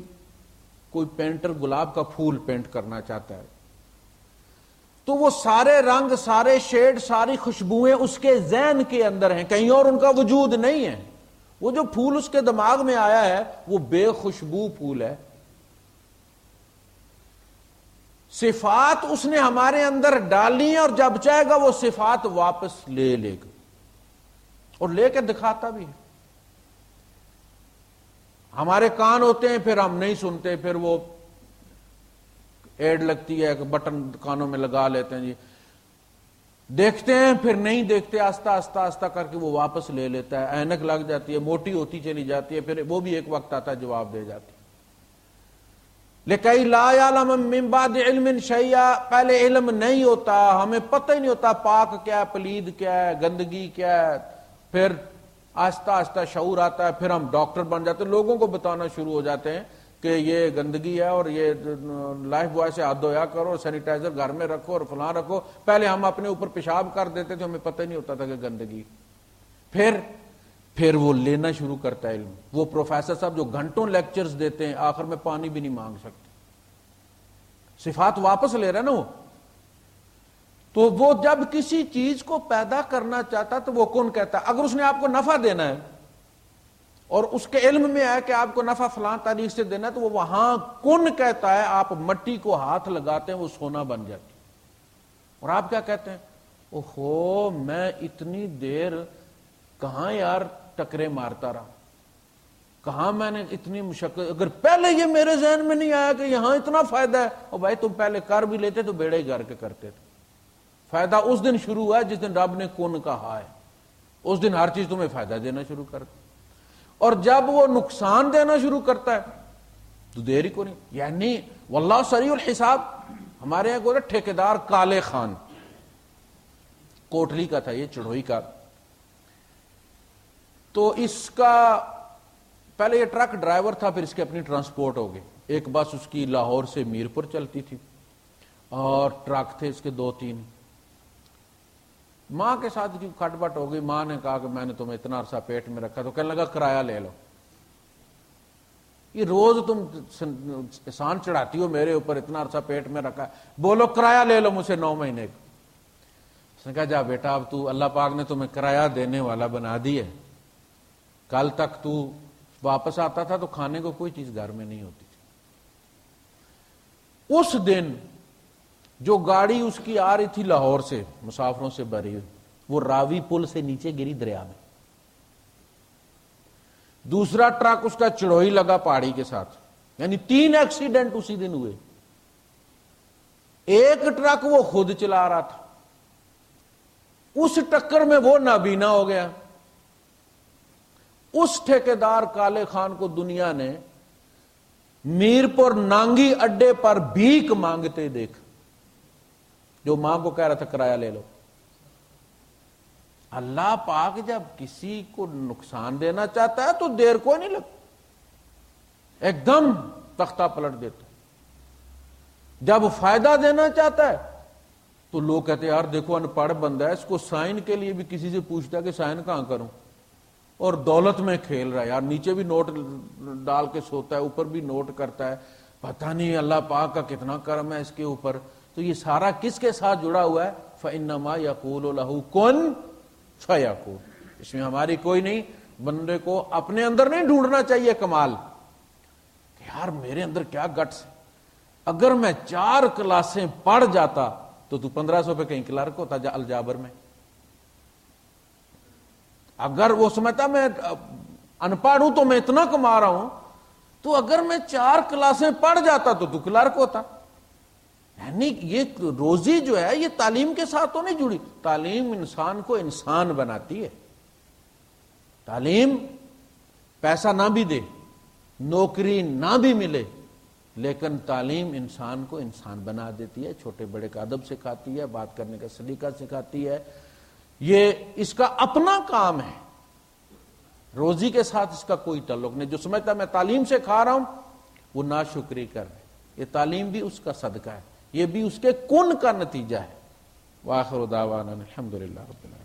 پینٹر گلاب کا پھول پینٹ کرنا چاہتا ہے تو وہ سارے رنگ, سارے شیڈ, ساری خوشبوئیں اس کے ذہن کے اندر ہیں, کہیں اور ان کا وجود نہیں ہے. وہ جو پھول اس کے دماغ میں آیا ہے وہ بے خوشبو پھول ہے. صفات اس نے ہمارے اندر ڈالی ہیں اور جب چاہے گا وہ صفات واپس لے گا اور لے کے دکھاتا بھی ہے. ہمارے کان ہوتے ہیں, پھر ہم نہیں سنتے, پھر وہ ایڈ لگتی ہے کہ بٹن کانوں میں لگا لیتے ہیں جی, دیکھتے ہیں پھر نہیں دیکھتے, آستہ آستہ آستہ کر کے وہ واپس لے لیتا ہے. اینک لگ جاتی ہے, موٹی ہوتی چلی جاتی ہے, پھر وہ بھی ایک وقت آتا ہے جواب دے جاتی ہے. لِكَيْ لَا يَعْلَمَ مِن بَعْدِ عِلْمٍ شَيْئًا, پہلے علم نہیں ہوتا, ہمیں پتہ ہی نہیں ہوتا پاک کیا ہے, پلید کیا ہے, گندگی کیا ہے. پھر آہستہ آہستہ شعور آتا ہے, پھر ہم ڈاکٹر بن جاتے ہیں, لوگوں کو بتانا شروع ہو جاتے ہیں کہ یہ گندگی ہے اور یہ لائف بوائے سے ہاتھ دھویا کرو, سینیٹائزر گھر میں رکھو اور فلاں رکھو. پہلے ہم اپنے اوپر پیشاب کر دیتے تھے, ہمیں پتہ ہی نہیں ہوتا تھا کہ گندگی. پھر وہ لینا شروع کرتا ہے علم. وہ پروفیسر صاحب جو گھنٹوں لیکچرز دیتے ہیں, آخر میں پانی بھی نہیں مانگ سکتے, صفات واپس لے رہا ہے نا وہ. تو وہ جب کسی چیز کو پیدا کرنا چاہتا تو وہ کن کہتا ہے. اگر اس نے آپ کو نفع دینا ہے اور اس کے علم میں ہے کہ آپ کو نفع فلاں تاریخ سے دینا ہے تو وہ وہاں کن کہتا ہے. آپ مٹی کو ہاتھ لگاتے ہیں, وہ سونا بن جاتی. اور آپ کیا کہتے ہیں, اوہو میں اتنی دیر کہاں یار ٹکرے مارتا رہا, کہاں میں نے اتنی مشقت, اگر پہلے یہ میرے ذہن میں نہیں آیا کہ یہاں اتنا فائدہ ہے. اور بھائی تم پہلے کر بھی لیتے تو بیڑے ہی گھر کے کرتے تھے. فائدہ اس دن شروع ہوا جس دن رب نے کن کہا ہے, اس دن ہر چیز تمہیں فائدہ دینا شروع کر دی. اور جب وہ نقصان دینا شروع کرتا ہے تو دیر ہی کو نہیں. یعنی واللہ سریع الحساب. ہمارے یہاں کوئی ٹھیکیدار کالے خان, کوٹلی کا تھا یہ, چڑھوئی کا. تو اس کا پہلے یہ ٹرک ڈرائیور تھا, پھر اس کی اپنی ٹرانسپورٹ ہو گئی. ایک بس اس کی لاہور سے میرپور چلتی تھی اور ٹرک تھے اس کے 2-3. ماں کے ساتھ کی کھٹ بٹ ہو گئی. ماں نے کہا کہ میں نے تمہیں اتنا عرصہ پیٹ میں رکھا, تو کہنے لگا کرایہ لے لو, یہ روز تم احسان چڑھاتی ہو میرے اوپر, اتنا عرصہ پیٹ میں رکھا, بولو کرایہ لے لو مجھ سے 9 مہینے کا. اس نے کہا جا بیٹا, اب تو اللہ پاک نے تمہیں کرایہ دینے والا بنا دی ہے. کل تک تو واپس آتا تھا تو کھانے کو کوئی چیز گھر میں نہیں ہوتی تھی. اس دن جو گاڑی اس کی آ رہی تھی لاہور سے مسافروں سے بھری ہوئی, وہ راوی پل سے نیچے گری دریا میں. دوسرا ٹرک اس کا چڑھوئی لگا پہاڑی کے ساتھ. یعنی 3 ایکسیڈنٹ اسی دن ہوئے. ایک ٹرک وہ خود چلا رہا تھا, اس ٹکر میں وہ نابینا ہو گیا. اس ٹھیکیدار کالے خان کو دنیا نے میرپور نانگی اڈے پر بھیک مانگتے دیکھ, جو ماں کو کہہ رہا تھا کرایہ لے لو. اللہ پاک جب کسی کو نقصان دینا چاہتا ہے تو دیر کوئی نہیں لگتا, ایک دم تختہ پلٹ دیتا. جب فائدہ دینا چاہتا ہے تو لوگ کہتے ہیں یار دیکھو ان پڑھ بندہ ہے, اس کو سائن کے لیے بھی کسی سے پوچھتا ہے کہ سائن کہاں کروں, اور دولت میں کھیل رہا ہے یار, نیچے بھی نوٹ ڈال کے سوتا ہے, اوپر بھی نوٹ کرتا ہے, پتہ نہیں اللہ پاک کا کتنا کرم ہے اس کے اوپر. تو یہ سارا کس کے ساتھ جڑا ہوا ہے, فَإِنَّمَا يَقُولُ لَهُ كُن فَيَكُونُ. اس میں ہماری کوئی نہیں. بندے کو اپنے اندر نہیں ڈھونڈنا چاہیے کمال کہ یار میرے اندر کیا گٹس ہے. اگر میں 4 کلاسیں پڑھ جاتا تو 1500 پہ کہیں کلرک ہوتا الجابر میں. اگر وہ سمجھتا میں ان پڑھ ہوں تو میں اتنا کما رہا ہوں, تو اگر میں 4 کلاسیں پڑھ جاتا تو کلرک ہوتا. یعنی یہ روزی جو ہے یہ تعلیم کے ساتھ تو نہیں جڑی. تعلیم انسان کو انسان بناتی ہے. تعلیم پیسہ نہ بھی دے، نوکری نہ بھی ملے، لیکن تعلیم انسان کو انسان بنا دیتی ہے، چھوٹے بڑے کا ادب سکھاتی ہے، بات کرنے کا سلیقہ سکھاتی ہے. یہ اس کا اپنا کام ہے، روزی کے ساتھ اس کا کوئی تعلق نہیں. جو سمجھتا ہے میں تعلیم سے کھا رہا ہوں وہ ناشکری کر رہے. یہ تعلیم بھی اس کا صدقہ ہے، یہ بھی اس کے کن کا نتیجہ ہے. وآخر دعوانا الحمدللہ رب العالمین.